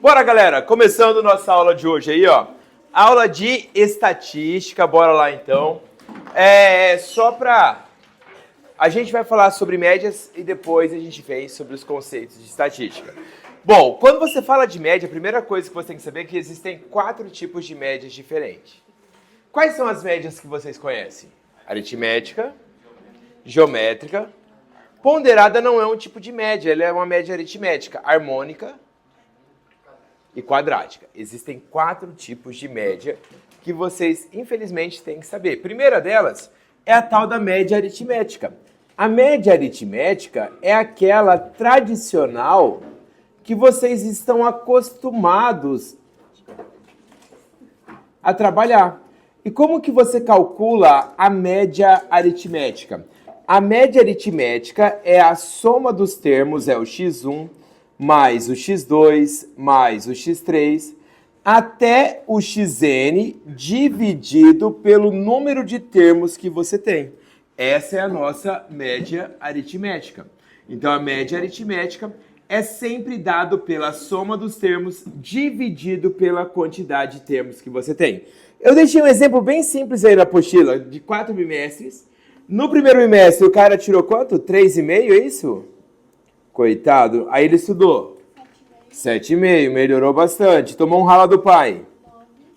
Bora, galera, começando nossa aula de hoje aí, ó. Aula de estatística, bora lá então. A gente vai falar sobre médias e depois a gente vem sobre os conceitos de estatística. Bom, quando você fala de média, a primeira coisa que você tem que saber é que existem 4 tipos de médias diferentes. Quais são as médias que vocês conhecem? Aritmética, geométrica. Ponderada não é um tipo de média, ela é uma média aritmética, harmônica e quadrática. Existem 4 tipos de média que vocês, infelizmente, têm que saber. A primeira delas é a tal da média aritmética. A média aritmética é aquela tradicional que vocês estão acostumados a trabalhar. E como que você calcula a média aritmética? A média aritmética é a soma dos termos, é o x1 mais o x2 mais o x3 até o xn dividido pelo número de termos que você tem. Essa é a nossa média aritmética. Então a média aritmética é sempre dado pela soma dos termos dividido pela quantidade de termos que você tem. Eu deixei um exemplo bem simples aí na apostila, de 4 bimestres. No primeiro bimestre, o cara tirou quanto? 3,5, é isso? Coitado. Aí ele estudou? 7,5, melhorou bastante. Tomou um rala do pai?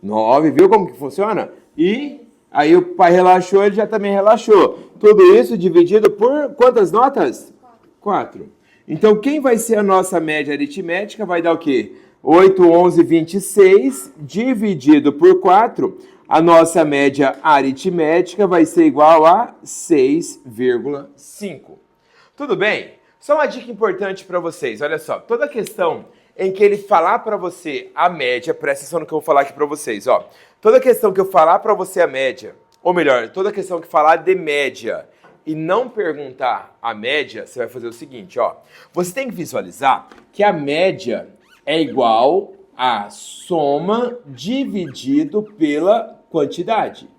9, viu como que funciona? E aí o pai relaxou, ele já também relaxou. Tudo isso dividido por quantas notas? 4. Então, quem vai ser a nossa média aritmética vai dar o quê? 8, 11, 26, dividido por 4, a nossa média aritmética vai ser igual a 6,5. Tudo bem? Só uma dica importante para vocês, olha só. Toda questão em que ele falar para você a média, presta atenção no que eu vou falar aqui para vocês, ó. Toda questão que eu falar para você a média, ou melhor, toda questão que falar de média e não perguntar a média, você vai fazer o seguinte, ó. Você tem que visualizar que a média é igual a soma dividido pela quantidade.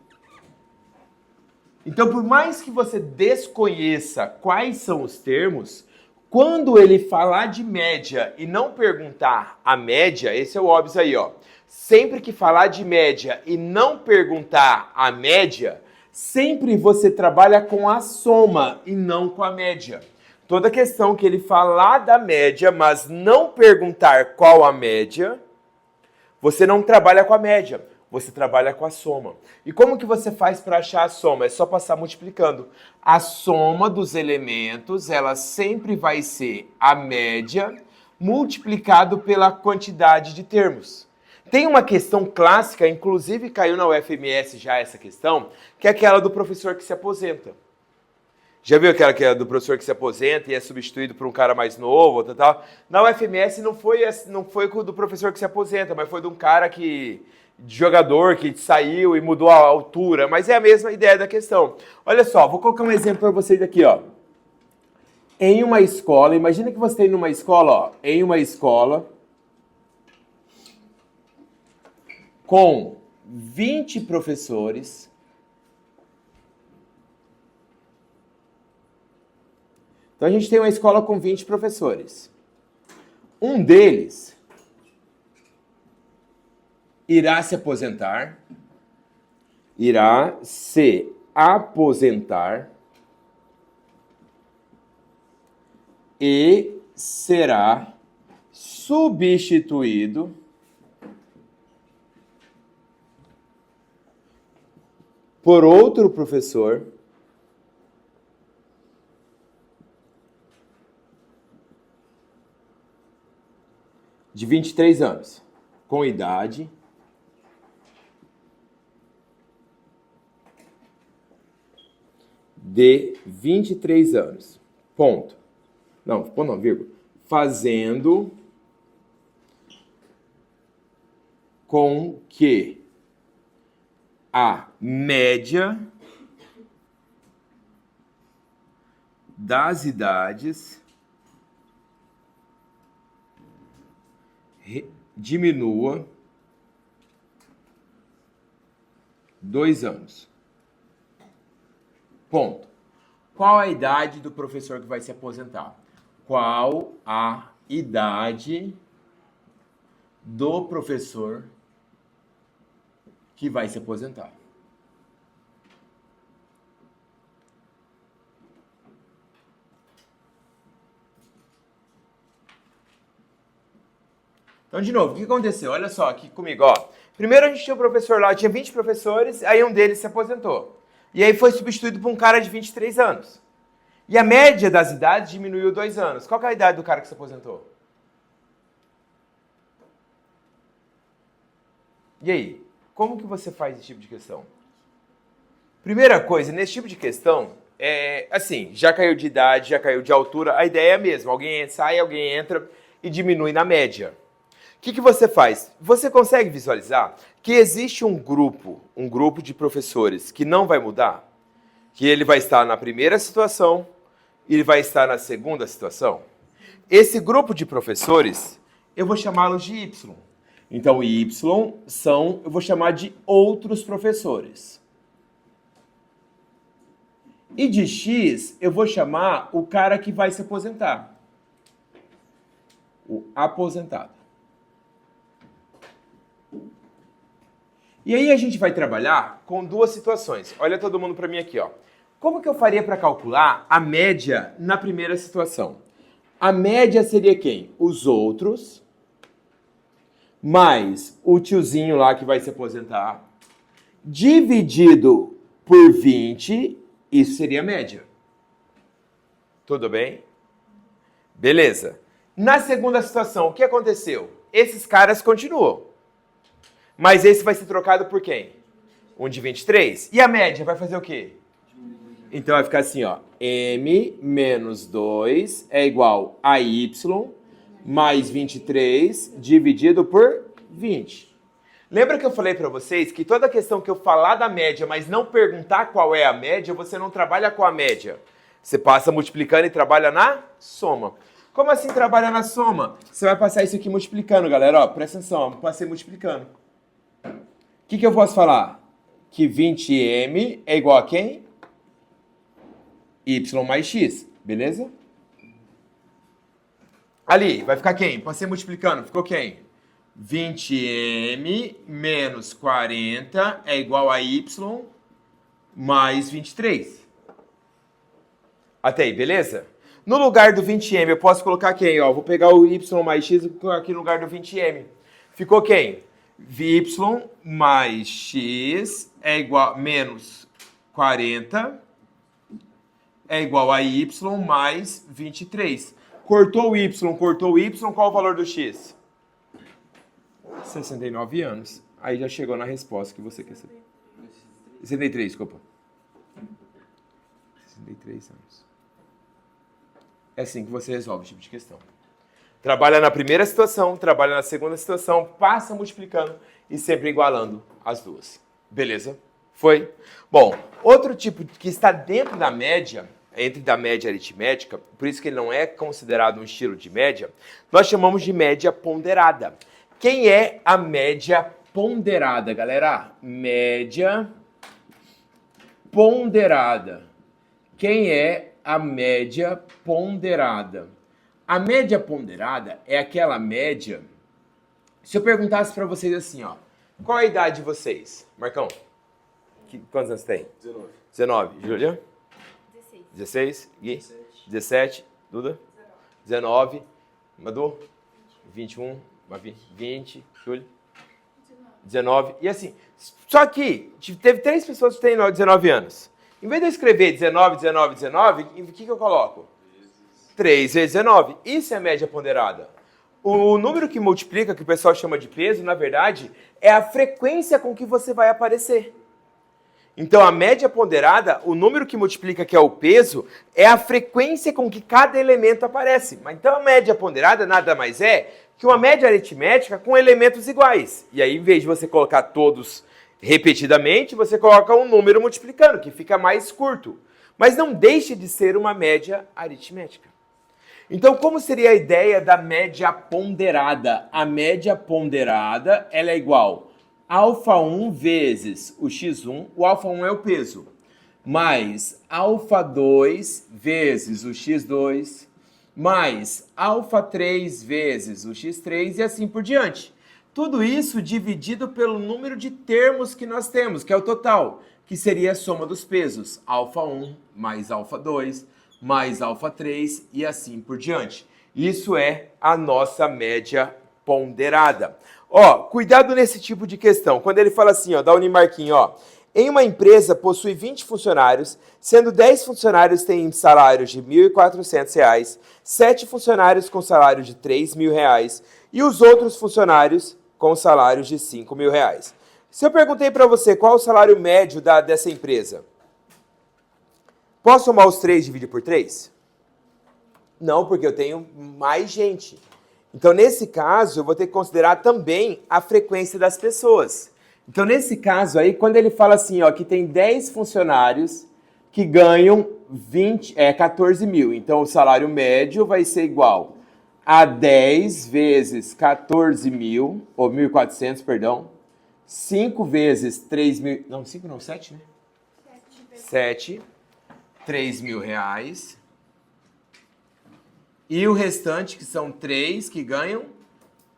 Então, por mais que você desconheça quais são os termos, quando ele falar de média e não perguntar a média, esse é o óbvio aí, ó. Sempre que falar de média e não perguntar a média, sempre você trabalha com a soma e não com a média. Toda questão que ele falar da média, mas não perguntar qual a média, você não trabalha com a média, você trabalha com a soma. E como que você faz para achar a soma? É só passar multiplicando. A soma dos elementos, ela sempre vai ser a média multiplicado pela quantidade de termos. Tem uma questão clássica, inclusive caiu na UFMS já essa questão, que é aquela do professor que se aposenta. Já viu aquela que é do professor que se aposenta e é substituído por um cara mais novo, tal? Na UFMS não foi do professor que se aposenta, mas foi de um cara de jogador que saiu e mudou a altura, mas é a mesma ideia da questão. Olha só, vou colocar um exemplo para vocês aqui, ó. Em uma escola, imagina que você tem numa escola, ó, em uma escola com 20 professores. Então a gente tem uma escola com 20 professores. Um deles irá se aposentar e será substituído por outro professor de 23 anos, com idade de 23 anos. Ponto. Não, vírgula. Fazendo com que a média das idades diminua 2 anos. Ponto. Qual a idade do professor que vai se aposentar? Qual a idade do professor que vai se aposentar. Então, de novo, o que aconteceu? Olha só aqui comigo, ó. Primeiro a gente tinha um professor lá, tinha 20 professores, aí um deles se aposentou. E aí foi substituído por um cara de 23 anos. E a média das idades diminuiu 2 anos. Qual que é a idade do cara que se aposentou? E aí? Como que você faz esse tipo de questão? Primeira coisa, nesse tipo de questão, assim, já caiu de idade, já caiu de altura, a ideia é a mesma. Alguém sai, alguém entra e diminui na média. O que você faz? Você consegue visualizar que existe um grupo de professores que não vai mudar? Que ele vai estar na primeira situação e ele vai estar na segunda situação? Esse grupo de professores, eu vou chamá-los de Y. Então, Y eu vou chamar de outros professores. E de X, eu vou chamar o cara que vai se aposentar. O aposentado. E aí a gente vai trabalhar com duas situações. Olha todo mundo para mim aqui, ó. Como que eu faria para calcular a média na primeira situação? A média seria quem? Os outros, mais o tiozinho lá que vai se aposentar, dividido por 20, isso seria a média. Tudo bem? Beleza. Na segunda situação, o que aconteceu? Esses caras continuam. Mas esse vai ser trocado por quem? Um de 23. E a média vai fazer o quê? Então vai ficar assim, ó. M menos 2 é igual a Y mais 23 dividido por 20. Lembra que eu falei para vocês que toda questão que eu falar da média, mas não perguntar qual é a média, você não trabalha com a média. Você passa multiplicando e trabalha na soma. Como assim trabalha na soma? Você vai passar isso aqui multiplicando, galera. Ó, presta atenção, ó, passei multiplicando. O que eu posso falar? Que 20m é igual a quem? Y mais X, beleza? Ali, vai ficar quem? Passei multiplicando, ficou quem? 20m menos 40 é igual a Y mais 23. Até aí, beleza? No lugar do 20m, eu posso colocar quem? Ó, vou pegar o Y mais X e colocar aqui no lugar do 20m. Ficou quem? Y mais X é igual menos 40 é igual a Y mais 23. Cortou o Y, qual o valor do X? 69 anos. Aí já chegou na resposta que você quer saber. 63, desculpa. 63 anos. É assim que você resolve esse tipo de questão. Trabalha na primeira situação, trabalha na segunda situação, passa multiplicando e sempre igualando as duas. Beleza? Foi? Bom, outro tipo que está dentro da média, entre da média aritmética, por isso que ele não é considerado um estilo de média, nós chamamos de média ponderada. Quem é a média ponderada, galera? Média ponderada. Quem é a média ponderada? A média ponderada é aquela média... Se eu perguntasse para vocês assim, ó, qual a idade de vocês? Marcão, quantos anos tem? 19. 19. Júlia? 16. 16. Gui? 17. Duda? 19. Madu? 21. 20. Júlia? 19. E assim, só que teve 3 pessoas que têm 19 anos. Em vez de eu escrever 19, 19, 19, o que eu coloco? 3 vezes 19. Isso é a média ponderada. O número que multiplica, que o pessoal chama de peso, na verdade, é a frequência com que você vai aparecer. Então, a média ponderada, o número que multiplica, que é o peso, é a frequência com que cada elemento aparece. Mas então, a média ponderada nada mais é que uma média aritmética com elementos iguais. E aí, em vez de você colocar todos repetidamente, você coloca um número multiplicando, que fica mais curto. Mas não deixe de ser uma média aritmética. Então, como seria a ideia da média ponderada? A média ponderada, ela é igual a α1 vezes o x1, o α1 é o peso, mais α2 vezes o x2, mais α3 vezes o x3 e assim por diante. Tudo isso dividido pelo número de termos que nós temos, que é o total, que seria a soma dos pesos. Alfa 1 mais alfa 2 mais alfa 3 e assim por diante. Isso é a nossa média ponderada. Ó, cuidado nesse tipo de questão. Quando ele fala assim, ó, da Unimarquinho, ó. Em uma empresa possui 20 funcionários, sendo 10 funcionários têm salários de R$ 1.400, 7 funcionários com salário de R$ 3.000 e os outros funcionários com salários de R$ 5.000. Se eu perguntei para você qual é o salário médio dessa empresa, posso somar os 3 e dividir por 3? Não, porque eu tenho mais gente. Então, nesse caso, eu vou ter que considerar também a frequência das pessoas. Então, nesse caso aí, quando ele fala assim, ó, que tem 10 funcionários que ganham 14 mil. Então, o salário médio vai ser igual a 10 vezes 14 mil, ou 1.400, perdão. 5 vezes 3 mil... Não, 5 não, 7, né? 7. 3 mil reais. E o restante, que são 3, que ganham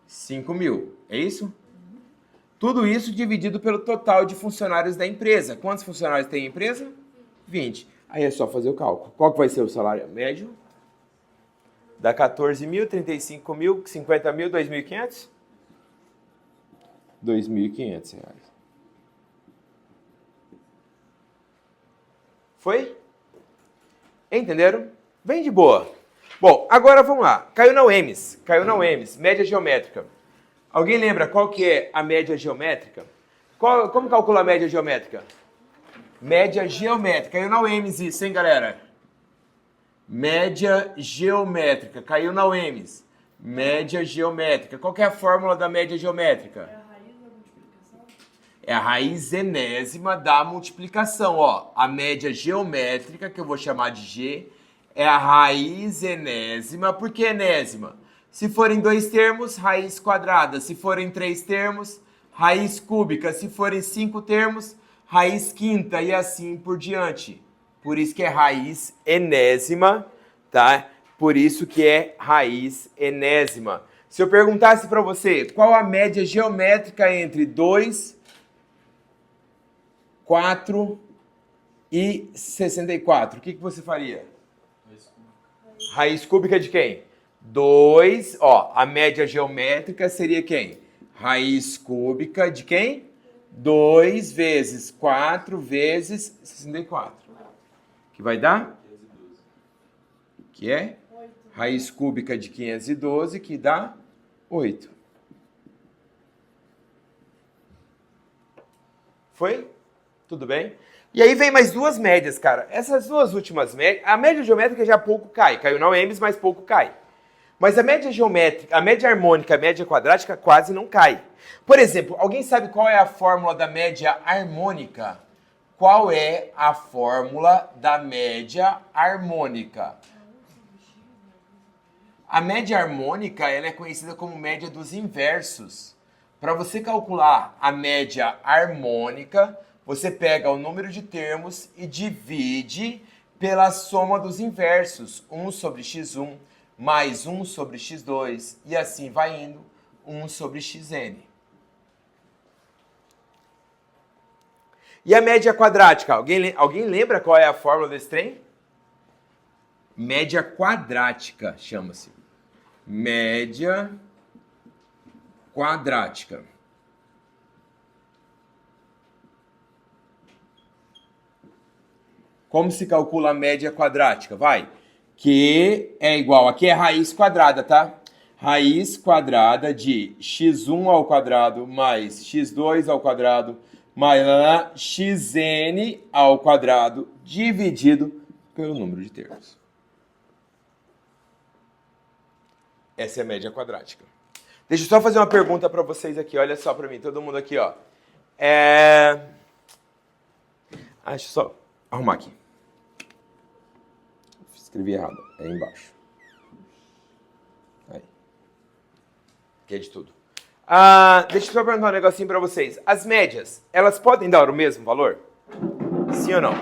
5 mil. É isso? Tudo isso dividido pelo total de funcionários da empresa. Quantos funcionários tem a empresa? 20. Aí é só fazer o cálculo. Qual que vai ser o salário médio? Dá 14 mil, 35 mil, 50 mil, 2.500? 2.500 reais. Foi? Entenderam? Bem de boa. Bom, agora vamos lá. Caiu na UEMS. Caiu na UEMS. Média geométrica. Alguém lembra qual que é a média geométrica? Como calcula a média geométrica? Média geométrica. Caiu na UEMS isso, hein, galera? Média geométrica. Caiu na UEMS. Média geométrica. Qual que é a fórmula da média geométrica? É a raiz da multiplicação? É a raiz enésima da multiplicação. Ó, a média geométrica, que eu vou chamar de G, é a raiz enésima. Por que enésima? Se for em 2 termos, raiz quadrada. Se for em 3 termos, raiz cúbica. Se for em 5 termos, raiz quinta e assim por diante. Por isso que é raiz enésima, tá? Por isso que é raiz enésima. Se eu perguntasse para você qual a média geométrica entre 2, 4 e 64, o que você faria? Raiz cúbica de quem? 2, ó, a média geométrica seria quem? Raiz cúbica de quem? 2 vezes 4 vezes 64. Que vai dar? Que é? 8. Raiz cúbica de 512, que dá 8. Foi? Tudo bem? E aí vem mais duas médias, cara. Essas duas últimas médias, a média geométrica já pouco cai. Caiu na UEMS, mas pouco cai. Mas a média geométrica, a média harmônica, a média quadrática quase não cai. Por exemplo, alguém sabe qual é a fórmula da média harmônica? Qual é a fórmula da média harmônica? A média harmônica ela é conhecida como média dos inversos. Para você calcular a média harmônica, você pega o número de termos e divide pela soma dos inversos. 1 sobre x1 mais 1 sobre x2 e assim vai indo, 1 sobre xn. E a média quadrática? Alguém lembra qual é a fórmula desse trem? Média quadrática, chama-se. Média quadrática. Como se calcula a média quadrática? Vai. Que é igual, aqui é raiz quadrada, tá? Raiz quadrada de x1 ao quadrado mais x2 ao quadrado mais xn ao quadrado dividido pelo número de termos. Essa é a média quadrática. Deixa eu só fazer uma pergunta para vocês aqui. Olha só para mim, todo mundo aqui, ó. Deixa eu só arrumar aqui. Escrevi errado. É aí embaixo. Aí. Aqui é de tudo. Deixa eu só perguntar um negocinho para vocês. As médias, elas podem dar o mesmo valor? Sim ou não?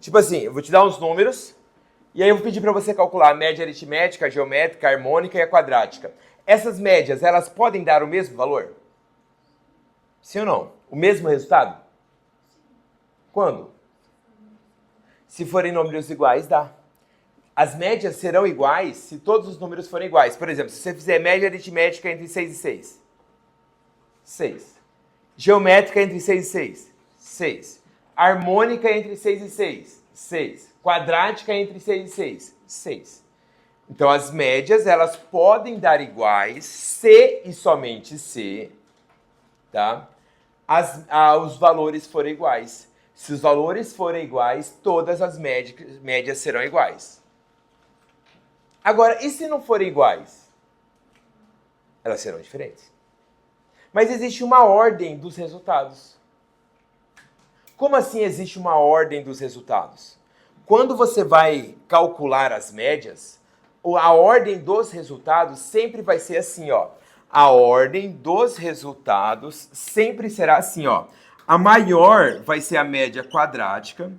Tipo assim, eu vou te dar uns números e aí eu vou pedir para você calcular a média aritmética, a geométrica, a harmônica e a quadrática. Essas médias, elas podem dar o mesmo valor? Sim ou não? O mesmo resultado? Quando? Se forem números iguais, dá. As médias serão iguais se todos os números forem iguais. Por exemplo, se você fizer média aritmética entre 6 e 6. 6. Geométrica entre 6 e 6. 6. Harmônica entre 6 e 6. 6. Quadrática entre 6 e 6. 6. Então, as médias, elas podem dar iguais se e somente se, tá? Os valores forem iguais. Se os valores forem iguais, todas as médias serão iguais. Agora, e se não forem iguais? Elas serão diferentes. Mas existe uma ordem dos resultados. Como assim existe uma ordem dos resultados? Quando você vai calcular as médias, a ordem dos resultados sempre vai ser assim, ó. A ordem dos resultados sempre será assim, ó. A maior vai ser a média quadrática,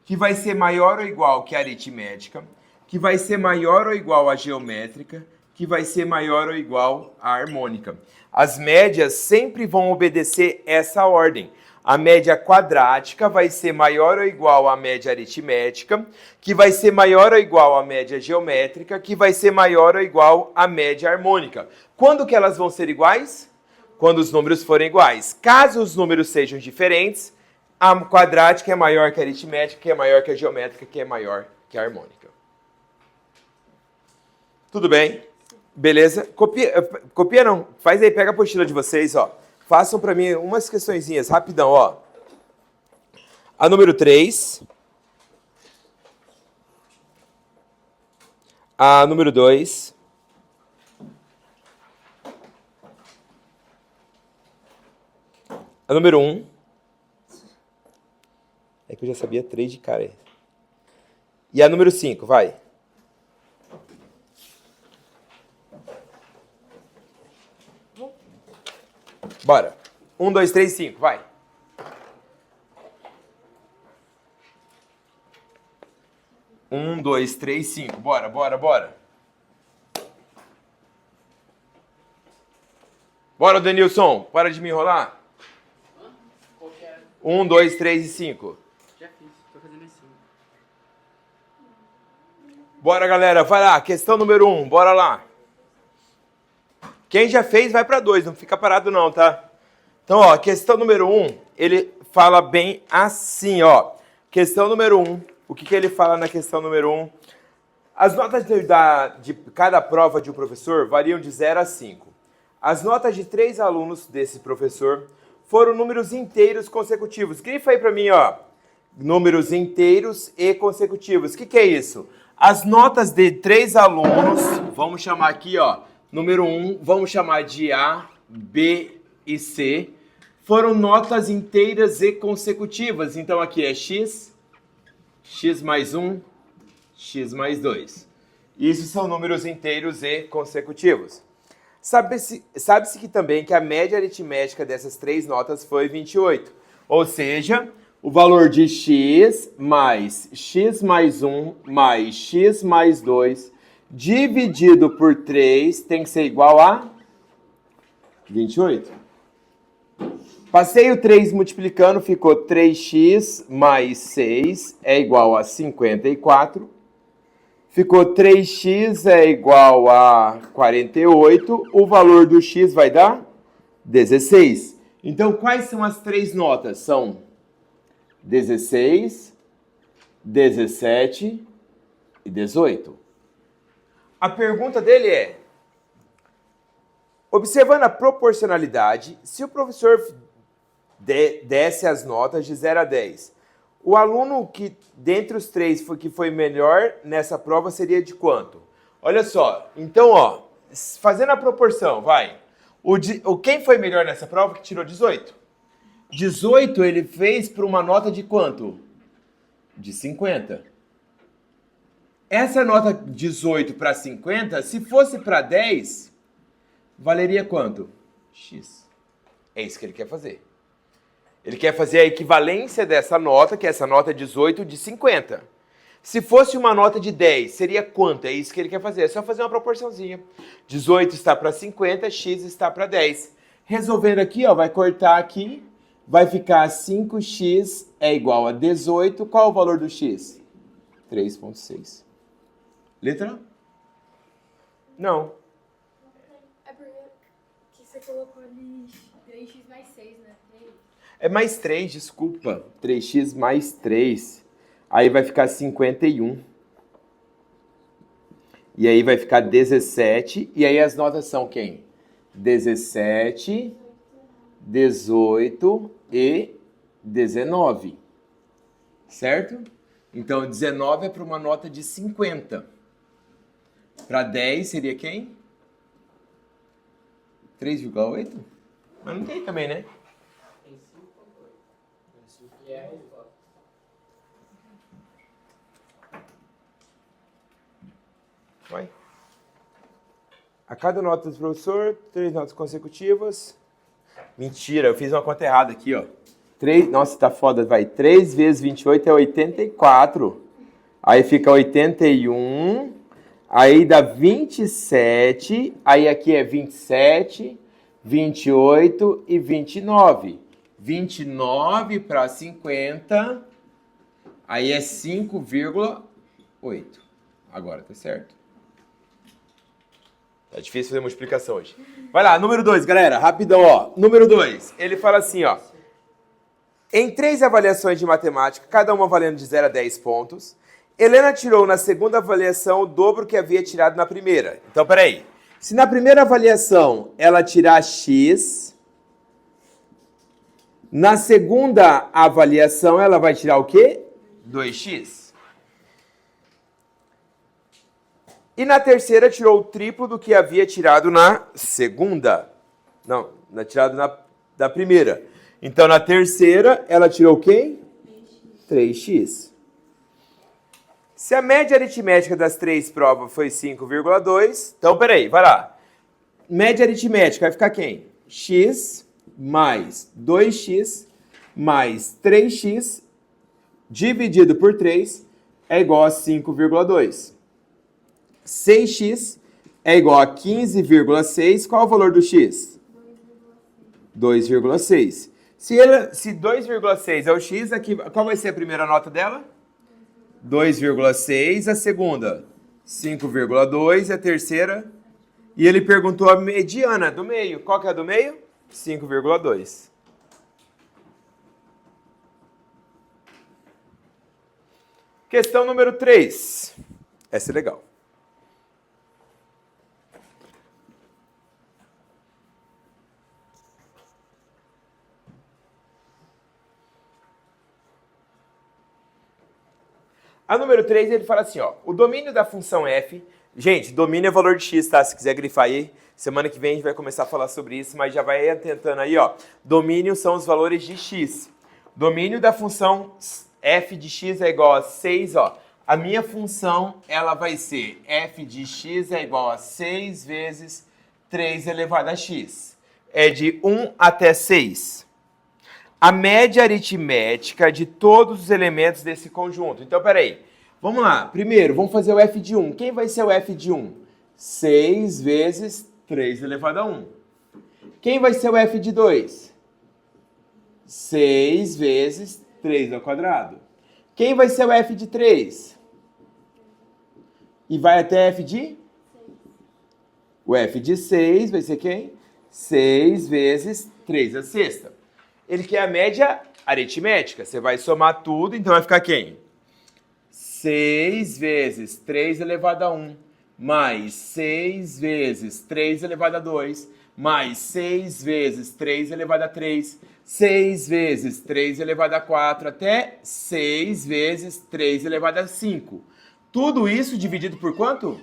que vai ser maior ou igual que a aritmética, que vai ser maior ou igual à geométrica, que vai ser maior ou igual à harmônica. As médias sempre vão obedecer essa ordem. A média quadrática vai ser maior ou igual à média aritmética, que vai ser maior ou igual à média geométrica, que vai ser maior ou igual à média harmônica. Quando que elas vão ser iguais? Quando os números forem iguais. Caso os números sejam diferentes, a quadrática é maior que a aritmética, que é maior que a geométrica, que é maior que a harmônica. Tudo bem? Beleza? Copia não. Faz aí, pega a apostila de vocês, ó. Façam para mim umas questõezinhas, rapidão, ó. A número 3. A número 2. A número 1. É que eu já sabia 3 de cara. E a número 5, vai. Bora. 1, 2, 3, 5, vai. Um, dois, três, 5. Bora, bora, bora. Bora, Denilson. Para de me enrolar. 1, 2, 3 e 5. Já fiz, tô fazendo assim. Bora, galera. Vai lá. Questão número 1. Bora lá. Quem já fez, vai para 2. Não fica parado não, tá? Então, ó, questão número 1, ele fala bem assim, ó. Questão número 1. O que ele fala na questão número 1? As notas de cada prova de um professor variam de 0 a 5. As notas de 3 alunos desse professor foram números inteiros consecutivos. Grifa aí para mim, ó. Números inteiros e consecutivos. O que é isso? As notas de 3 alunos, vamos chamar aqui, ó. Número 1, vamos chamar de A, B e C. Foram notas inteiras e consecutivas. Então aqui é X, X mais 1, X mais 2. Isso são números inteiros e consecutivos. Sabe-se que também que a média aritmética dessas 3 notas foi 28. Ou seja, o valor de x mais 1 mais x mais 2 dividido por 3 tem que ser igual a 28. Passei o 3 multiplicando, ficou 3x mais 6 é igual a 54. Ficou 3x é igual a 48. O valor do x vai dar 16. Então, quais são as 3 notas? São 16, 17 e 18. A pergunta dele é: observando a proporcionalidade, se o professor desse as notas de 0 a 10, o aluno que, dentre os 3, que foi melhor nessa prova seria de quanto? Olha só, então, ó, fazendo a proporção, vai. Quem foi melhor nessa prova que tirou 18? 18 ele fez por uma nota de quanto? De 50. Essa nota 18 para 50, se fosse para 10, valeria quanto? X. É isso que ele quer fazer. Ele quer fazer a equivalência dessa nota, que essa nota é 18, de 50. Se fosse uma nota de 10, seria quanto? É isso que ele quer fazer. É só fazer uma proporçãozinha. 18 está para 50, x está para 10. Resolvendo aqui, ó, vai cortar aqui. Vai ficar 5x é igual a 18. Qual é o valor do x? 3,6. Letra A? Não. É porque você colocou ali 3x mais 6, né? 3. É mais 3, desculpa. 3x mais 3. Aí vai ficar 51. E aí vai ficar 17. E aí as notas são quem? 17, 18 e 19. Certo? Então 19 é para uma nota de 50. Para 10 seria quem? 3,8? Mas não tem também, né? Tem 5,8. E é a resposta. Vai. A cada nota do professor, 3 notas consecutivas. Mentira, eu fiz uma conta errada aqui, ó. 3, nossa, tá foda, vai. 3 vezes 28 é 84. Aí fica 81. Aí dá 27. Aí aqui é 27, 28 e 29. 29 para 50. Aí é 5,8. Agora, tá certo? Tá difícil fazer multiplicação hoje. Vai lá, número 2, galera, rapidão, ó. Número 2, ele fala assim, ó. Em 3 avaliações de matemática, cada uma valendo de 0 a 10 pontos, Helena tirou na segunda avaliação o dobro que havia tirado na primeira. Então, peraí. Se na primeira avaliação ela tirar x, na segunda avaliação ela vai tirar o quê? 2x. E na terceira tirou o triplo do que havia tirado na segunda. Não, tirado na primeira. Então, na terceira, ela tirou quem? 3x. Se a média aritmética das 3 provas foi 5,2, então, peraí, vai lá. Média aritmética vai ficar quem? X mais 2x mais 3x dividido por 3 é igual a 5,2. 6x é igual a 15,6. Qual é o valor do x? 2,6. Se 2,6 é o x, aqui, qual vai ser a primeira nota dela? 2,6. A segunda, 5,2. A terceira, e ele perguntou a mediana do meio. Qual que é a do meio? 5,2. Questão número 3. Essa é legal. A número 3, ele fala assim, ó, o domínio da função f, gente, domínio é valor de x, tá? Se quiser grifar aí, semana que vem a gente vai começar a falar sobre isso, mas já vai tentando aí, ó. Domínio são os valores de x. Domínio da função f de x é igual a 6, ó. A minha função, ela vai ser f de x é igual a 6 vezes 3 elevado a x. É de 1 até 6. A média aritmética de todos os elementos desse conjunto. Então, peraí. Vamos lá. Primeiro, vamos fazer o f de 1. Quem vai ser o f de 1? 6 vezes 3 elevado a 1. Quem vai ser o f de 2? 6 vezes 3 ao quadrado. Quem vai ser o f de 3? E vai até f de? O f de 6 vai ser quem? 6 vezes 3 a sexta. Ele quer a média aritmética. Você vai somar tudo, então vai ficar quem? 6 vezes 3 elevado a 1, mais 6 vezes 3 elevado a 2, mais 6 vezes 3 elevado a 3, 6 vezes 3 elevado a 4, até 6 vezes 3 elevado a 5. Tudo isso dividido por quanto?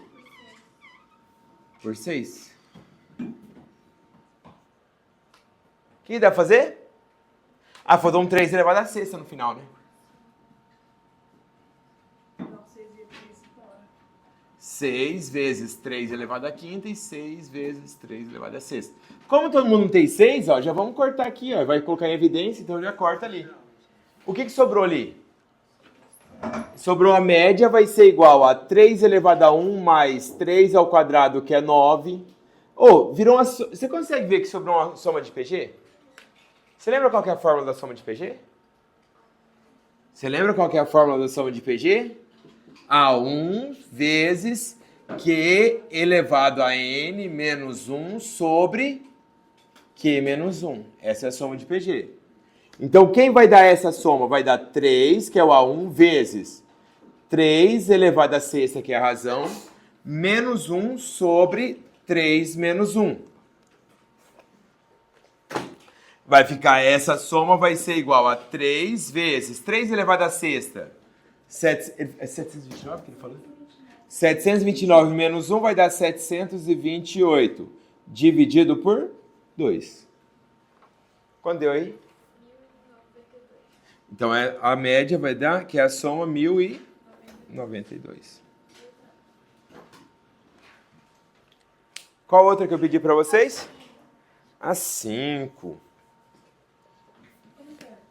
Por 6. O que dá pra fazer? Ah, faltou um 3 elevado a sexta no final, né? 6 vezes 3 elevado a quinta e 6 vezes 3 elevado a sexta. Como todo mundo não tem 6, ó, já vamos cortar aqui, ó. Vai colocar em evidência, então já corta ali. O que sobrou ali? Sobrou a média, vai ser igual a 3 elevado a 1 mais 3 ao quadrado, que é 9. Virou uma... Você consegue ver que sobrou uma soma de PG? Você lembra qual que é a fórmula da soma de PG? Você lembra qual que é a fórmula da soma de PG? A1 vezes Q elevado a N menos 1 sobre Q menos 1. Essa é a soma de PG. Então, quem vai dar essa soma? Vai dar 3, que é o A1, vezes 3 elevado a sexta, que é a razão, menos 1 sobre 3 menos 1. Vai ficar, essa soma vai ser igual a 3 vezes 3 elevado a sexta. É 729 que ele falou? 729 menos 1 vai dar 728. Dividido por 2. Quanto deu aí? 1092. Então a média vai dar, que é a soma 1092. Qual outra que eu pedi para vocês? A 5.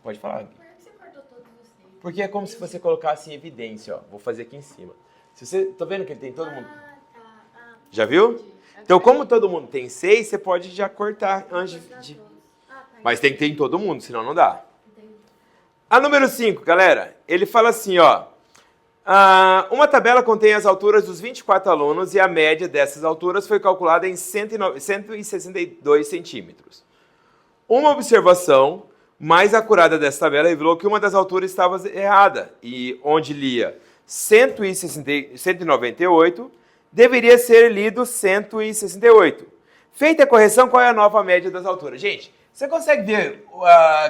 Pode falar. Por que você cortou todos os seis? Porque é como se você colocasse em evidência, ó. Vou fazer aqui em cima. Se você, tô vendo que ele tem todo mundo. Já viu? Então, como todo mundo tem 6, você pode já cortar antes de... Mas tem que ter em todo mundo, senão não dá. A número 5, galera, ele fala assim, ó. Uma tabela contém as alturas dos 24 alunos e a média dessas alturas foi calculada em 162 centímetros. Uma observação mais acurada dessa tabela revelou que uma das alturas estava errada e onde lia 198, deveria ser lido 168. Feita a correção, qual é a nova média das alturas? Gente, você consegue ver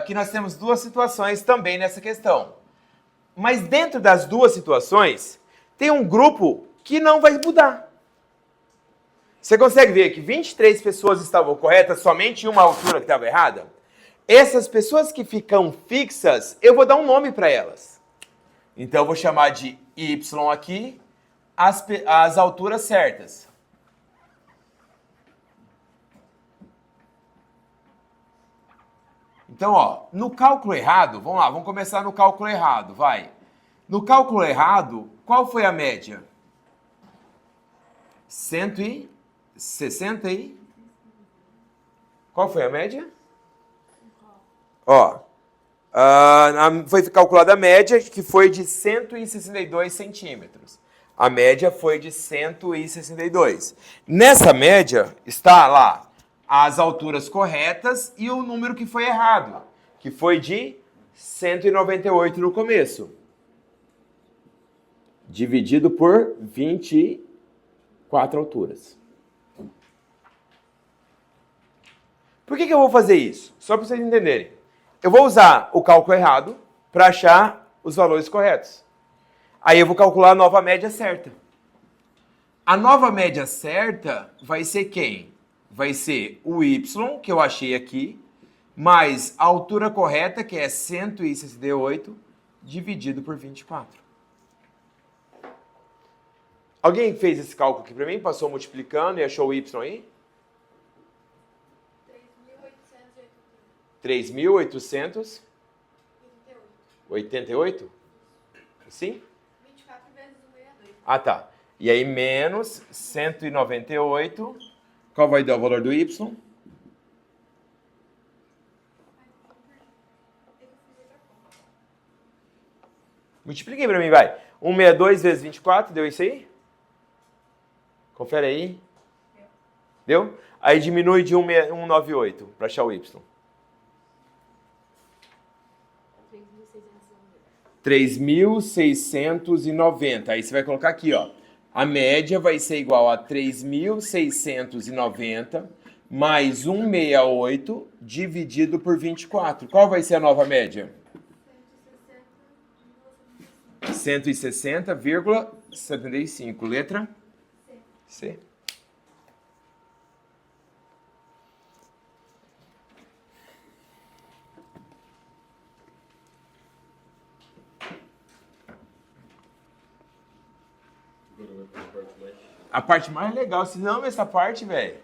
que nós temos duas situações também nessa questão. Mas dentro das duas situações, tem um grupo que não vai mudar. Você consegue ver que 23 pessoas estavam corretas, somente uma altura que estava errada? Essas pessoas que ficam fixas, eu vou dar um nome para elas. Então, eu vou chamar de Y aqui, as alturas certas. Então, ó, no cálculo errado, vamos lá, vamos começar no cálculo errado, vai. No cálculo errado, qual foi a média? 160 e... Qual foi a média? Ó, foi calculada a média, que foi de 162 centímetros. A média foi de 162. Nessa média está lá as alturas corretas e o número que foi errado, que foi de 198 no começo. Dividido por 24 alturas. Por que eu vou fazer isso? Só para vocês entenderem. Eu vou usar o cálculo errado para achar os valores corretos. Aí eu vou calcular a nova média certa. A nova média certa vai ser quem? Vai ser o Y, que eu achei aqui, mais a altura correta, que é 168, dividido por 24. Alguém fez esse cálculo aqui para mim? Passou multiplicando e achou o Y aí? 3.888? Sim? 24 vezes 162. Ah, tá. E aí, menos 198. Qual vai dar o valor do Y? Multipliquei para mim, vai. 162 vezes 24, deu isso aí? Confere aí. Deu? Aí diminui de 198 para achar o Y. 3.690. Aí você vai colocar aqui, ó. A média vai ser igual a 3.690 mais 168 dividido por 24. Qual vai ser a nova média? 160,75. Letra? C. A parte mais legal, se não essa parte, velho.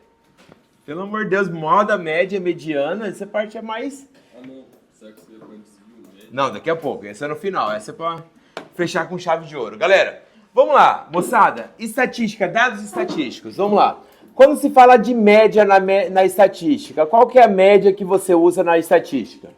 Pelo amor de Deus, moda, média, mediana, essa parte é mais... Ah, não. Será que você vai conseguir o médio? Não, daqui a pouco. Essa é no final. Essa é pra fechar com chave de ouro. Galera, vamos lá, moçada. Estatística, dados estatísticos. Vamos lá. Quando se fala de média na estatística, qual que é a média que você usa na estatística?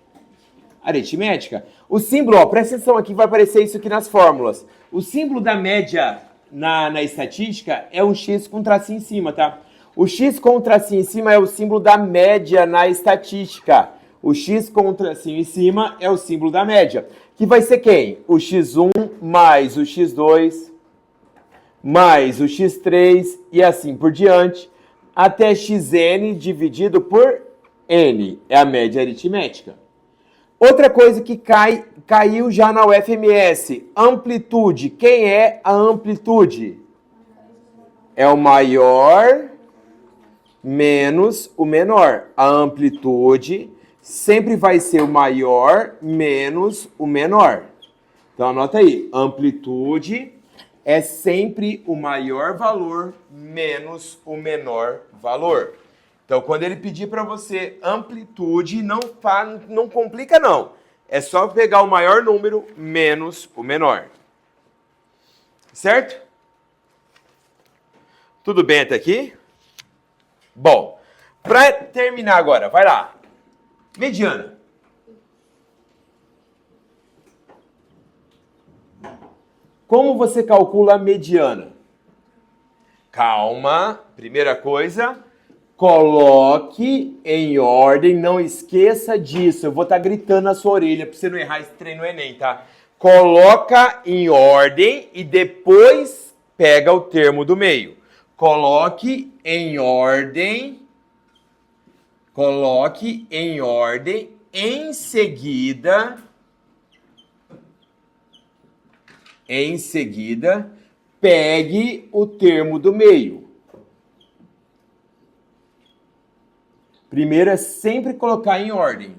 Aritmética. O símbolo, ó, presta atenção aqui, vai aparecer isso aqui nas fórmulas. O símbolo da média na estatística é um X com tracinho em cima, tá? O X com o tracinho em cima é o símbolo da média na estatística. O X com o tracinho em cima é o símbolo da média. Que vai ser quem? O X1 mais o X2 mais o X3 e assim por diante, até Xn dividido por N. É a média aritmética. Outra coisa que caiu já na UFMS, amplitude. Quem é a amplitude? É o maior menos o menor. A amplitude sempre vai ser o maior menos o menor. Então anota aí, amplitude é sempre o maior valor menos o menor valor. Então, quando ele pedir para você amplitude, não complica não. É só pegar o maior número menos o menor. Certo? Tudo bem até aqui? Bom, para terminar agora, vai lá. Mediana. Como você calcula a mediana? Calma, primeira coisa, coloque em ordem, não esqueça disso. Eu vou estar gritando na sua orelha para você não errar esse treino no Enem, tá? Coloca em ordem e depois pega o termo do meio. Coloque em ordem, em seguida, pegue o termo do meio. Primeiro é sempre colocar em ordem.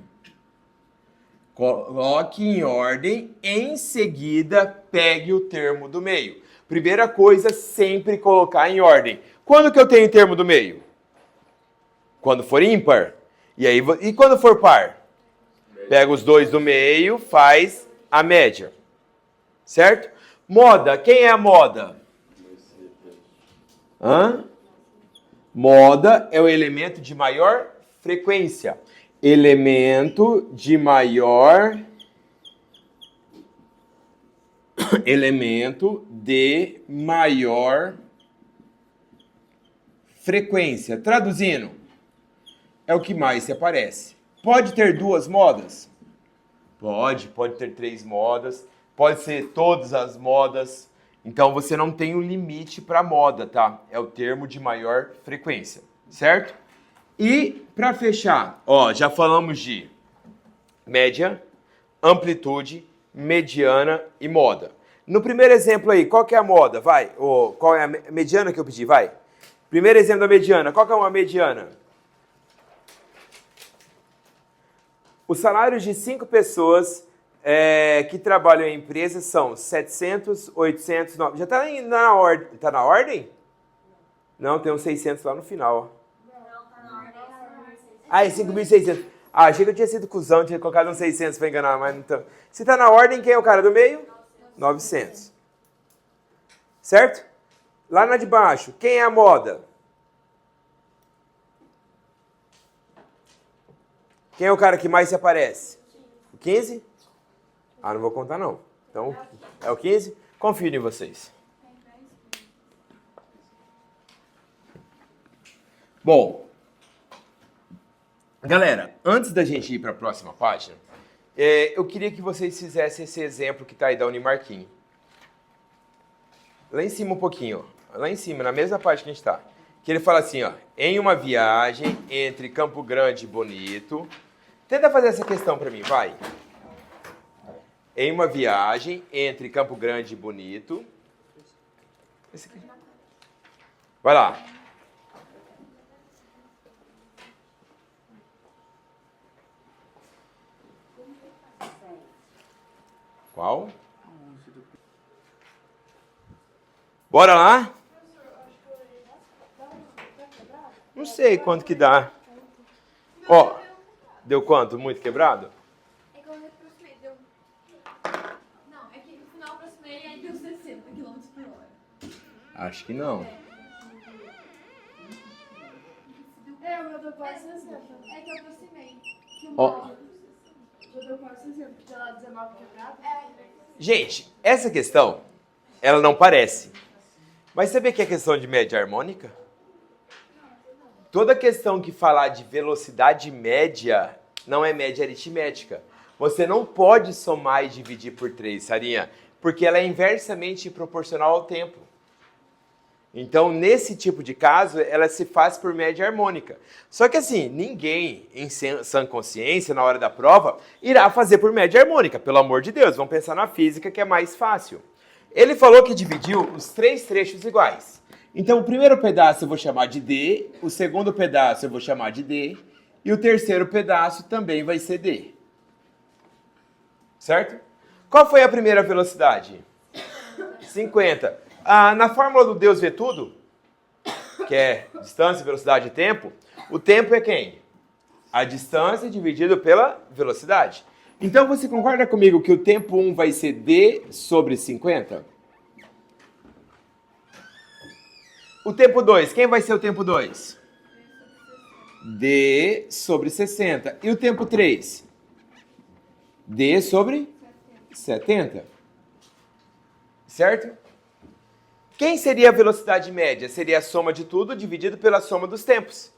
Coloque em ordem, em seguida pegue o termo do meio. Primeira coisa, sempre colocar em ordem. Quando que eu tenho termo do meio? Quando for ímpar. E quando for par? Pega os dois do meio, faz a média. Certo? Moda. Quem é a moda? Moda é o elemento de maior frequência. Elemento de maior frequência. Traduzindo, é o que mais se aparece. Pode ter duas modas? Pode ter 3 modas. Pode ser todas as modas. Então, você não tem um limite para moda, tá? É o termo de maior frequência, certo? E, para fechar, ó, já falamos de média, amplitude, mediana e moda. No primeiro exemplo aí, qual que é a moda? Vai. Qual é a mediana que eu pedi? Vai. Primeiro exemplo da mediana. Qual que é uma mediana? Os salários de 5 pessoas que trabalham em empresas são 700, 800, 900. Já está na ordem? Está na ordem? Não, tem uns 600 lá no final. Não, tá na ordem. Ah, é 5.600. Ah, achei que eu tinha sido cuzão, tinha colocado uns 600 para enganar, mas não tá. Se está na ordem, quem é o cara do meio? 900. Certo? Lá na de baixo, quem é a moda? Quem é o cara que mais se aparece? O 15? Ah, não vou contar não. Então, é o 15? Confio em vocês. Bom, galera, antes da gente ir para a próxima página, eu queria que vocês fizessem esse exemplo que está aí da Unimarquim. Lá em cima um pouquinho, ó. Lá em cima, na mesma parte que a gente está. Que ele fala assim, ó, em uma viagem entre Campo Grande e Bonito. Tenta fazer essa questão para mim, vai. Em uma viagem entre Campo Grande e Bonito. Esse aqui. Vai lá. Qual? Bora lá? Não sei quanto que dá. Ó, deu quanto? Muito quebrado? É que eu aproximei, deu. Não, é que no final eu aproximei Acho que não. É, o meu deu quase 60. É que eu aproximei. Ó. O meu deu quase 60, porque ela 19 quebrado. Gente, essa questão, ela não parece. Mas sabia que é questão de média harmônica? Toda questão que falar de velocidade média não é média aritmética. Você não pode somar e dividir por 3, Sarinha, porque ela é inversamente proporcional ao tempo. Então, nesse tipo de caso, ela se faz por média harmônica. Só que assim, ninguém em sã consciência, na hora da prova, irá fazer por média harmônica. Pelo amor de Deus, vamos pensar na física que é mais fácil. Ele falou que dividiu os 3 trechos iguais. Então, o primeiro pedaço eu vou chamar de D, o segundo pedaço eu vou chamar de D, e o terceiro pedaço também vai ser D. Certo? Qual foi a primeira velocidade? 50. Na fórmula do Deus vê tudo, que é distância, velocidade e tempo, o tempo é quem? A distância dividido pela velocidade. Então, você concorda comigo que o tempo 1 vai ser D sobre 50? O tempo 2, quem vai ser o tempo 2? D sobre 60. E o tempo 3? D sobre 70. Certo? Quem seria a velocidade média? Seria a soma de tudo dividido pela soma dos tempos.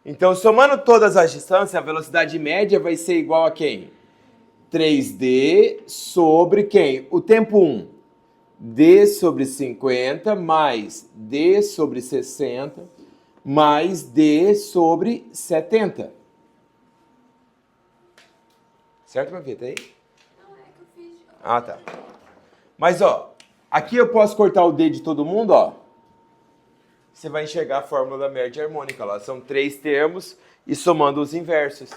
Então, somando todas as distâncias, a velocidade média vai ser igual a quem? 3D sobre quem? O tempo 1. D sobre 50 mais D sobre 60 mais D sobre 70. Certo, Mavita? Aí? Não, é que eu fiz. Ah, tá. Mas, ó, aqui eu posso cortar o D de todo mundo, ó. Você vai enxergar a fórmula da média harmônica lá. São 3 termos e somando os inversos.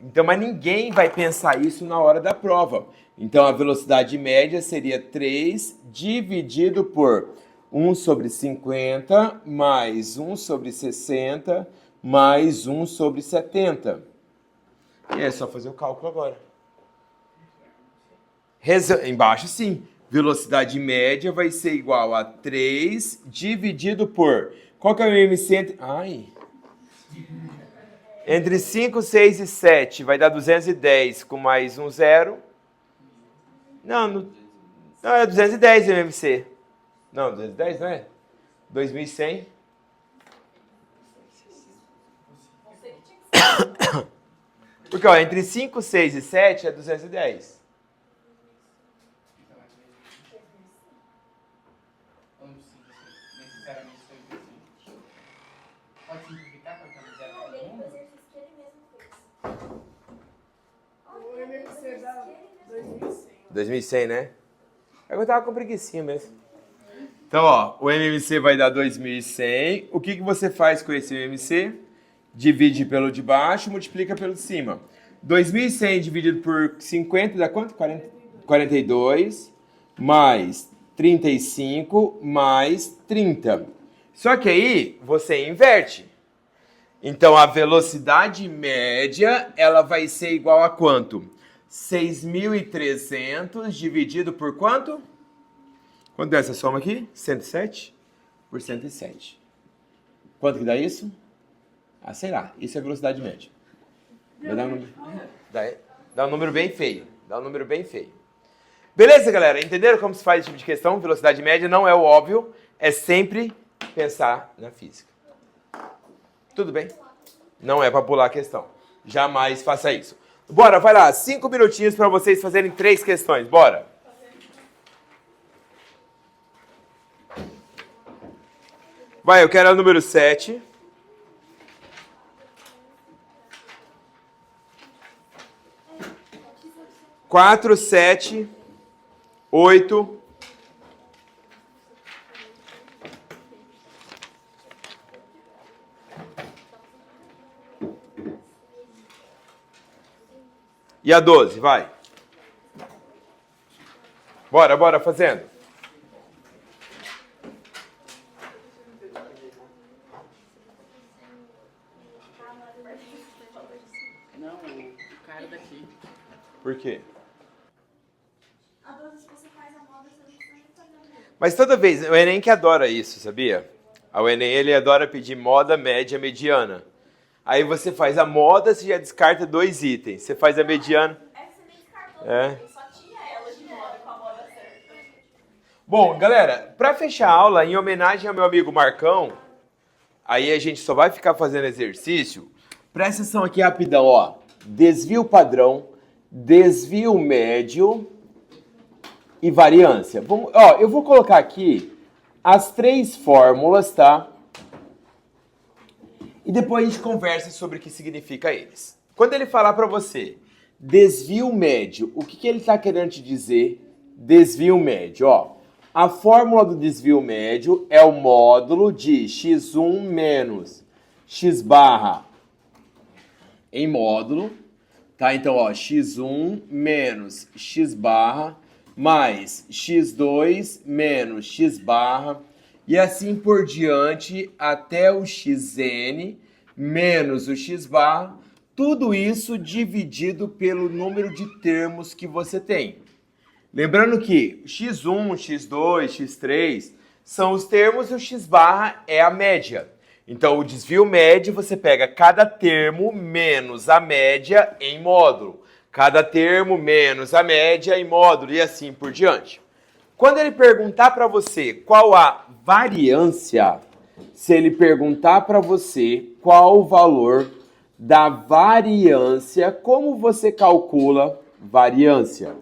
Então, mas ninguém vai pensar isso na hora da prova. Então, a velocidade média seria 3 dividido por 1 sobre 50 mais 1 sobre 60 mais 1 sobre 70. E é só fazer o cálculo agora. Embaixo, sim. Velocidade média vai ser igual a 3 dividido por... Qual que é o MC? Entre 5, 6 e 7 vai dar 210 com mais um zero. Não, é 210 MMC. Não, 210 não é? 2100. Porque, ó, entre 5, 6 e 7 é 210. Pode simplificar para que zero Não, para ele um? fez exercício que ele mesmo fez. O MMC dá 2100. 2100, né? Eu tava com preguicinha mesmo. Então, ó, o MMC vai dar 2100. O que você faz com esse MMC? Divide pelo de baixo, multiplica pelo de cima. 2100 dividido por 50 dá quanto? 42 mais 35 mais 30. Só que aí você inverte. Então, a velocidade média, ela vai ser igual a quanto? 6.300 dividido por quanto? Quanto dá essa soma aqui? 107 por 107. Quanto que dá isso? Sei lá. Isso é velocidade média. Vai dar um número... dá um número bem feio. Dá um número bem feio. Beleza, galera? Entenderam como se faz esse tipo de questão? Velocidade média não é o óbvio. É sempre pensar na física. Tudo bem? Não é para pular a questão. Jamais faça isso. Bora, vai lá. 5 minutinhos para vocês fazerem 3 questões. Bora. Vai, eu quero a número 7. Quatro, 7, 8. E a 12, vai. Bora, fazendo. Não, o cara daqui. Por quê? A 12, se você faz a moda, você não precisa nem fazer a moda. Mas toda vez, o Enem que adora isso, sabia? O Enem, ele adora pedir moda, média, mediana. Aí você faz a moda, você já descarta 2 itens. Você faz a mediana... É que você nem descartou, É. só tinha ela de moda com a moda certa. Bom, galera, para fechar a aula, em homenagem ao meu amigo Marcão, aí a gente só vai ficar fazendo exercício. Presta atenção aqui rapidão, ó. Desvio padrão, desvio médio e variância. Vamos, ó, eu vou colocar aqui as 3 fórmulas, tá? E depois a gente conversa sobre o que significa eles. Quando ele falar para você desvio médio, o que ele está querendo te dizer? Desvio médio, ó. A fórmula do desvio médio é o módulo de x1 menos x barra em módulo, tá? Então, ó, x1 menos x barra mais x2 menos x barra e assim por diante até o xn menos o x barra, tudo isso dividido pelo número de termos que você tem. Lembrando que x1, x2, x3 são os termos e o x barra é a média. Então, o desvio médio, você pega cada termo menos a média em módulo. Cada termo menos a média em módulo e assim por diante. Quando ele perguntar para você qual a variância, se ele perguntar para você qual o valor da variância, como você calcula variância?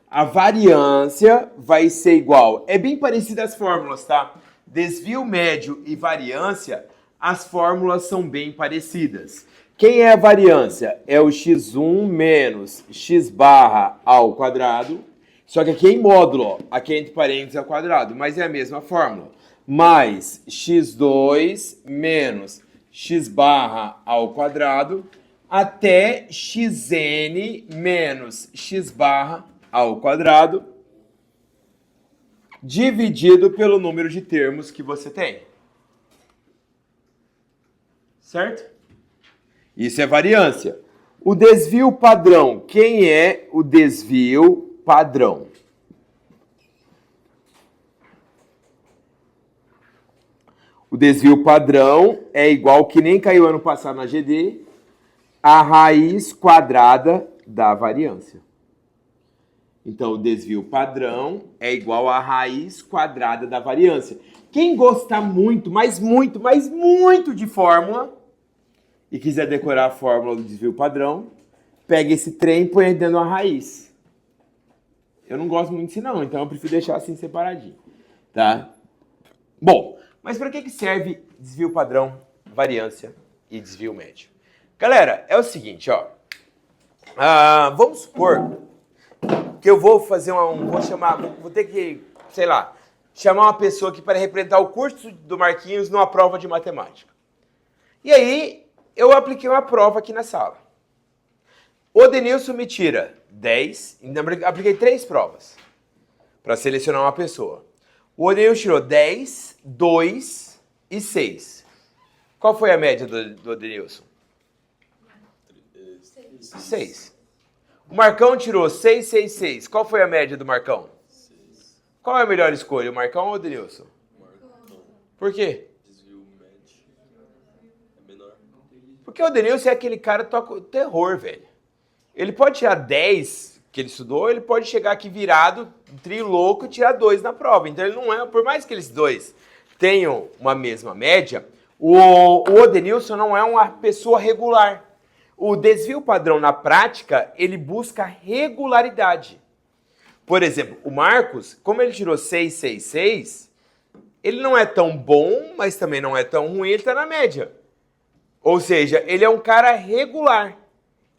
A variância vai ser igual, é bem parecida as fórmulas, tá? Desvio médio e variância, as fórmulas são bem parecidas. Quem é a variância? É o x1 menos x barra ao quadrado, só que aqui é em módulo, ó, aqui é entre parênteses ao quadrado, mas é a mesma fórmula. Mais x2 menos x barra ao quadrado até xn menos x barra ao quadrado dividido pelo número de termos que você tem. Certo? Isso é variância. O desvio padrão. Quem é o desvio padrão? O desvio padrão é igual, que nem caiu ano passado na GD, a raiz quadrada da variância. Então, o desvio padrão é igual à raiz quadrada da variância. Quem gostar muito, mas muito de fórmula e quiser decorar a fórmula do desvio padrão, pega esse trem e põe dentro da raiz. Eu não gosto muito disso não, então eu prefiro deixar assim separadinho, tá? Bom, mas para que serve desvio padrão, variância e desvio médio? Galera, é o seguinte, ó. Vamos supor que eu vou fazer vou ter que, sei lá, chamar uma pessoa aqui para representar o curso do Marquinhos numa prova de matemática. E aí, eu apliquei uma prova aqui na sala. O Denilson me tira 10, apliquei 3 provas para selecionar uma pessoa. O Denilson tirou 10, 2 e 6. Qual foi a média do Denilson? 6. O Marcão tirou 6, 6, 6. Qual foi a média do Marcão? 6. Qual é a melhor escolha, o Marcão ou o Denilson? Marcão. Por quê? Desvio médio. É menor. Porque o Denilson é aquele cara que toca o terror, velho. Ele pode tirar 10 que ele estudou, ele pode chegar aqui virado, trio louco e tirar 2 na prova. Então ele não é, por mais que eles dois tenham uma mesma média, o Denilson não é uma pessoa regular. O desvio padrão na prática, ele busca regularidade. Por exemplo, o Marcos, como ele tirou 6, 6, 6, ele não é tão bom, mas também não é tão ruim, ele está na média. Ou seja, ele é um cara regular.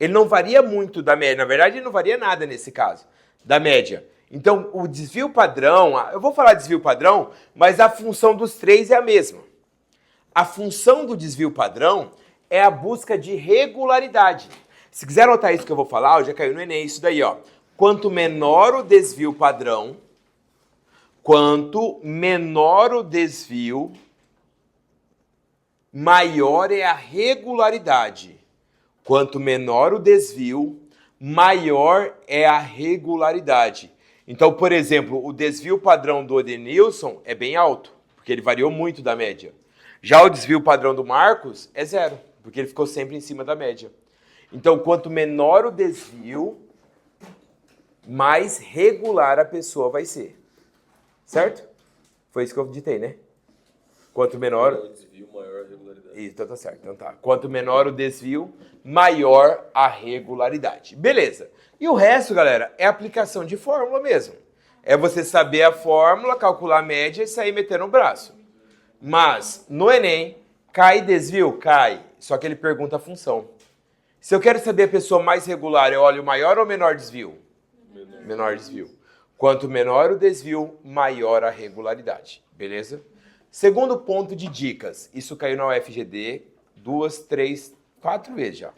Ele não varia muito da média. Na verdade, ele não varia nada nesse caso, da média. Então, o desvio padrão, eu vou falar desvio padrão, mas a função dos 3 é a mesma. A função do desvio padrão é a busca de regularidade. Se quiser anotar isso que eu vou falar, já caiu no Enem, isso daí, ó. Quanto menor o desvio padrão, maior é a regularidade. Quanto menor o desvio, maior é a regularidade. Então, por exemplo, o desvio padrão do Edenilson é bem alto, porque ele variou muito da média. Já o desvio padrão do Marcos é 0, porque ele ficou sempre em cima da média. Então, quanto menor o desvio, mais regular a pessoa vai ser. Certo? Foi isso que eu ditei, né? Quanto menor o desvio, maior a regularidade. Isso, então tá certo. Então tá. Quanto menor o desvio, maior a regularidade. Beleza. E o resto, galera, é aplicação de fórmula mesmo. É você saber a fórmula, calcular a média e sair metendo o braço. Mas, no Enem, cai desvio? Cai. Só que ele pergunta a função. Se eu quero saber a pessoa mais regular, eu olho o maior ou menor desvio? Menor desvio. Quanto menor o desvio, maior a regularidade. Beleza? Segundo ponto de dicas. Isso caiu na UFGD 2, 3, 4 vezes já.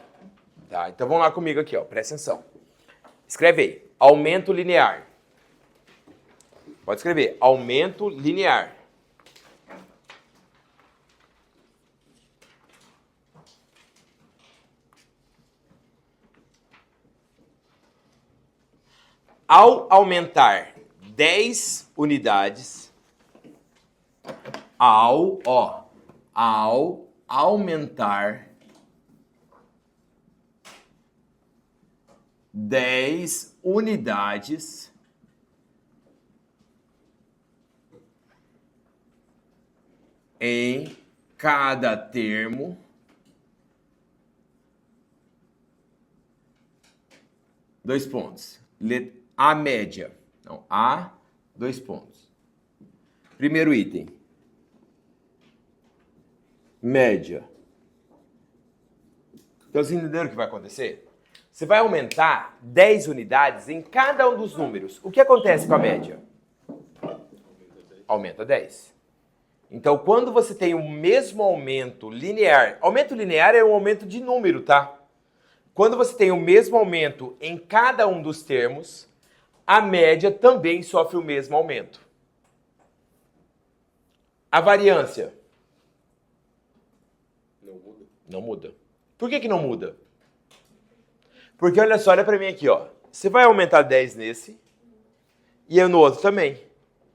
Tá? Então vamos lá comigo aqui, ó. Presta atenção. Escreve aí. Aumento linear. Pode escrever. Aumento linear. Ao aumentar 10 unidades, ao aumentar 10 unidades, em cada termo, dois pontos. A média. Não, A, dois pontos. Primeiro item. Média. Então, vocês entenderam o que vai acontecer? Você vai aumentar 10 unidades em cada um dos números. O que acontece com a média? Aumenta 10. Então, quando você tem o mesmo aumento linear... Aumento linear é um aumento de número, tá? Quando você tem o mesmo aumento em cada um dos termos, a média também sofre o mesmo aumento. A variância? Não muda. Não muda. Por que não muda? Porque olha só, olha pra mim aqui, ó. Você vai aumentar 10 nesse e eu no outro também.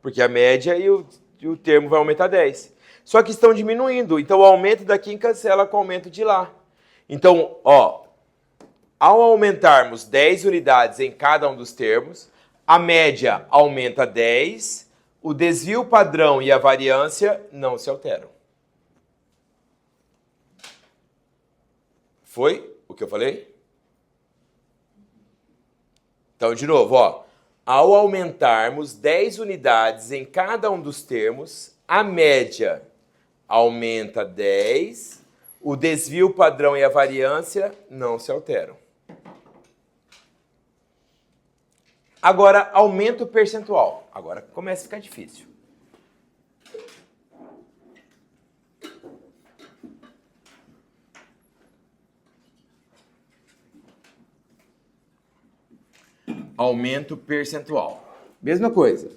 Porque a média e o termo vai aumentar 10. Só que estão diminuindo. Então o aumento daqui cancela com o aumento de lá. Então, ó, ao aumentarmos 10 unidades em cada um dos termos, a média aumenta 10, o desvio padrão e a variância não se alteram. Foi o que eu falei? Então, de novo, ó. Ao aumentarmos 10 unidades em cada um dos termos, a média aumenta 10, o desvio padrão e a variância não se alteram. Agora, aumento percentual. Agora começa a ficar difícil. Aumento percentual. Mesma coisa.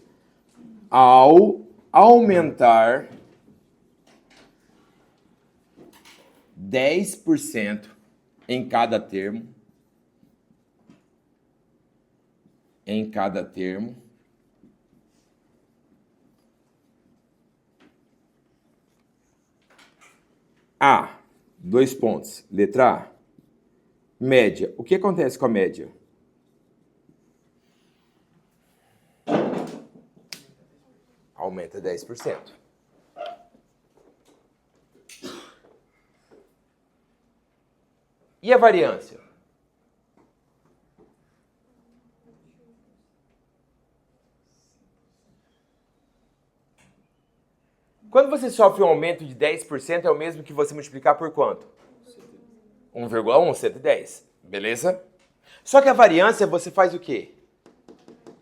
Ao aumentar 10% em cada termo, A, dois pontos. Letra A. Média. O que acontece com a média? Aumenta 10%. E a variância? Quando você sofre um aumento de 10%, é o mesmo que você multiplicar por quanto? 1,1, 110. Beleza? Só que a variância você faz o quê?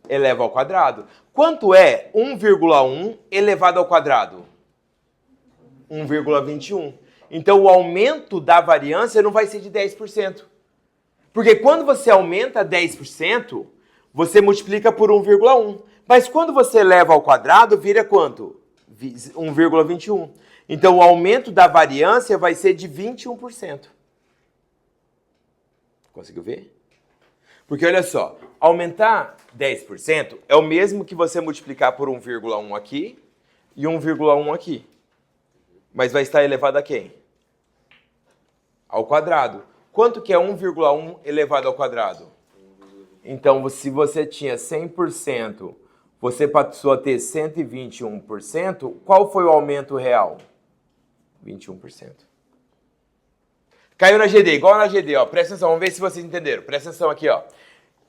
Eleva ao quadrado. Quanto é 1,1 elevado ao quadrado? 1,21. Então, o aumento da variância não vai ser de 10%. Porque quando você aumenta 10%, você multiplica por 1,1. Mas quando você eleva ao quadrado, vira quanto? 1,21. Então, o aumento da variância vai ser de 21%. Conseguiu ver? Porque olha só, aumentar 10% é o mesmo que você multiplicar por 1,1 aqui e 1,1 aqui. Mas vai estar elevado a quem? Ao quadrado. Quanto que é 1,1 elevado ao quadrado? Então, se você tinha 100%, você passou a ter 121%, qual foi o aumento real? 21%. Caiu na GD, igual na GD, ó. Presta atenção, vamos ver se vocês entenderam. Presta atenção aqui, ó.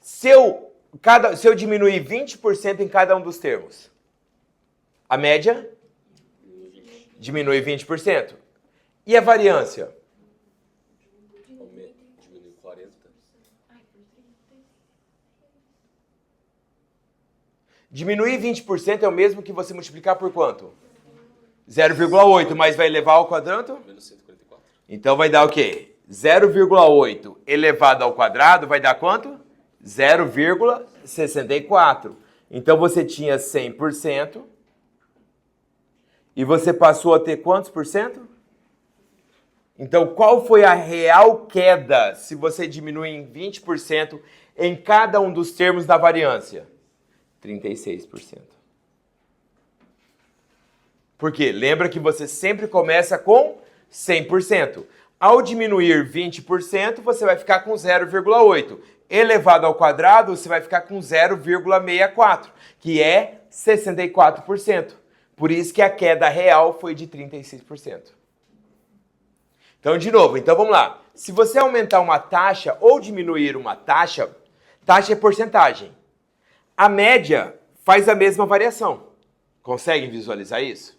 Se eu diminuir 20% em cada um dos termos, a média diminui 20%. E a variância? Diminui 40. Diminuir 20% é o mesmo que você multiplicar por quanto? 0,8, mas vai elevar ao quadrado? Menos 144. Então vai dar o quê? 0,8 elevado ao quadrado vai dar quanto? 0,64. Então você tinha 100% e você passou a ter quantos por cento? Então qual foi a real queda se você diminui em 20% em cada um dos termos da variância? 36%. Por quê? Lembra que você sempre começa com 100%. Ao diminuir 20%, você vai ficar com 0,8. Elevado ao quadrado, você vai ficar com 0,64, que é 64%. Por isso que a queda real foi de 36%. Então, de novo, vamos lá. Se você aumentar uma taxa ou diminuir uma taxa, taxa é porcentagem. A média faz a mesma variação. Conseguem visualizar isso?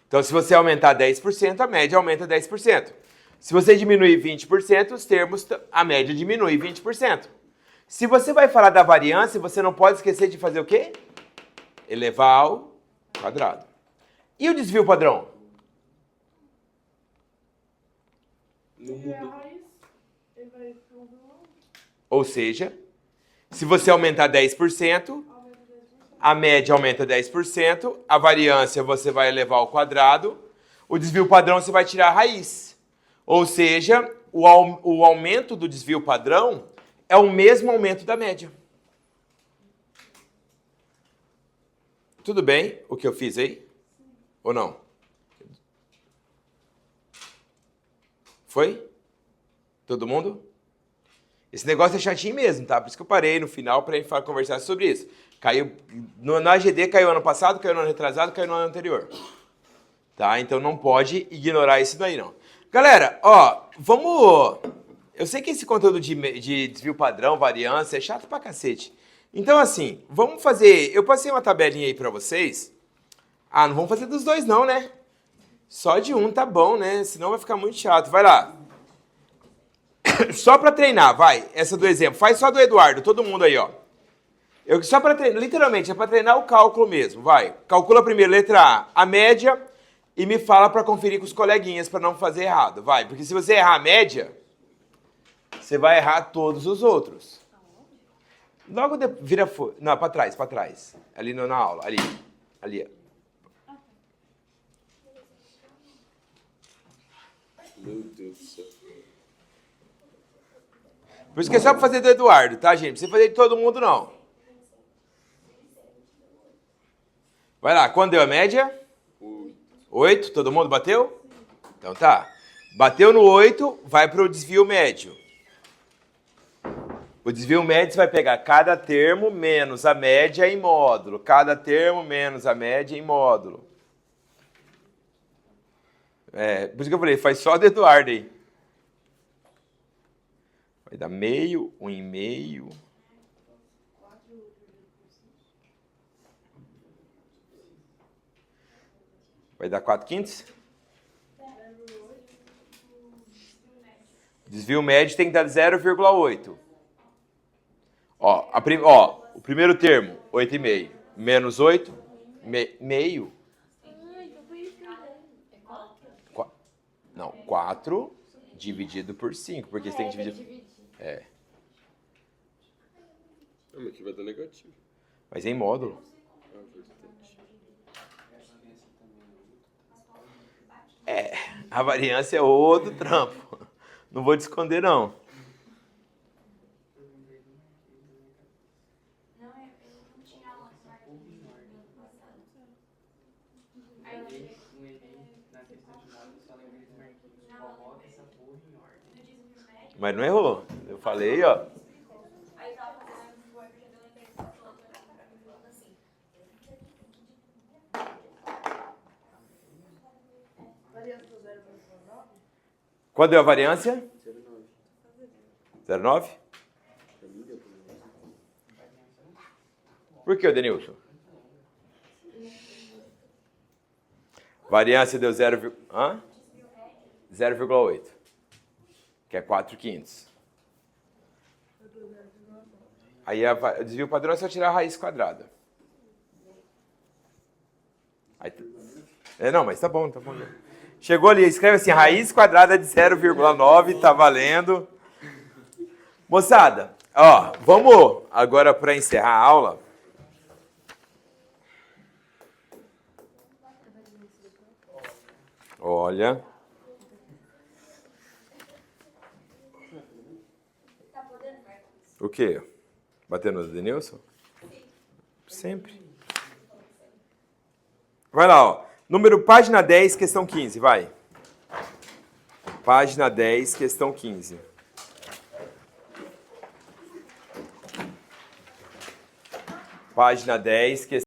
Então, se você aumentar 10%, a média aumenta 10%. Se você diminuir 20%, os termos, a média diminui 20%. Se você vai falar da variância, você não pode esquecer de fazer o quê? Elevar ao quadrado. E o desvio padrão? Não Ele é a mudou. raiz, ele vai pro 1,1, Ou seja, se você aumentar 10%, aumenta 10%. a média aumenta 10%, a variância você vai elevar ao quadrado, o desvio padrão você vai tirar a raiz. Ou seja, o aumento do desvio padrão é o mesmo aumento da média. Tudo bem o que eu fiz aí? Ou não? Foi? Todo mundo? Esse negócio é chatinho mesmo, tá? Por isso que eu parei no final pra gente conversar sobre isso. Caiu, na AGD caiu ano passado, caiu no ano retrasado, caiu no ano anterior. Tá? Então não pode ignorar isso daí, não. Galera, ó, vamos... Eu sei que esse conteúdo de desvio padrão, variância, é chato pra cacete. Então, assim, vamos fazer... Eu passei uma tabelinha aí pra vocês. Ah, não vamos fazer dos dois não, né? Só de um tá bom, né? Senão vai ficar muito chato. Vai lá. Só pra treinar, vai. Essa do exemplo. Faz só do Eduardo, todo mundo aí, ó. Só pra treinar, literalmente, é pra treinar o cálculo mesmo, vai. Calcula primeiro, letra A média... E me fala para conferir com os coleguinhas para não fazer errado, vai. Porque se você errar a média, você vai errar todos os outros. Logo vira... Não, para trás. Ali na aula, ali. Meu Deus do céu. Por isso que é só para fazer do Eduardo, tá, gente? Não precisa fazer de todo mundo, não. Vai lá, quando deu a média? 8, todo mundo bateu? Então tá. Bateu no 8, vai para o desvio médio. O desvio médio você vai pegar cada termo menos a média em módulo. Cada termo menos a média em módulo. Por isso que eu falei, faz só do Eduardo aí. Vai dar meio, 1,5. Vai dar 4/5? Desvio médio tem que dar 0,8. Ó, o primeiro termo, 8,5. Menos 8, meio. Não, 4 dividido por 5, porque você tem que dividir... Não, mas aqui vai dar negativo. Mas em módulo. Ah, verdade. A variância é outro trampo. Não vou te esconder, não. Mas não errou. Eu falei, ó. Aí tava fazendo o já deu 84, falando assim. Variância do 0,9? Qual deu a variância? 09. 09? Pra mim deu pra mim. Por que, Denilson? Variância deu 0,8. Que é 4/5. Aí o desvio padrão é só tirar a raiz quadrada. Aí, não, mas tá bom, tá bom. Chegou ali, escreve assim, raiz quadrada de 0,9, tá valendo. Moçada, ó, vamos agora para encerrar a aula. Olha. O quê? Batendo no Denilson? Sempre. Vai lá, ó. Página 10, questão 15, vai. Página 10, questão 15. Página 10, questão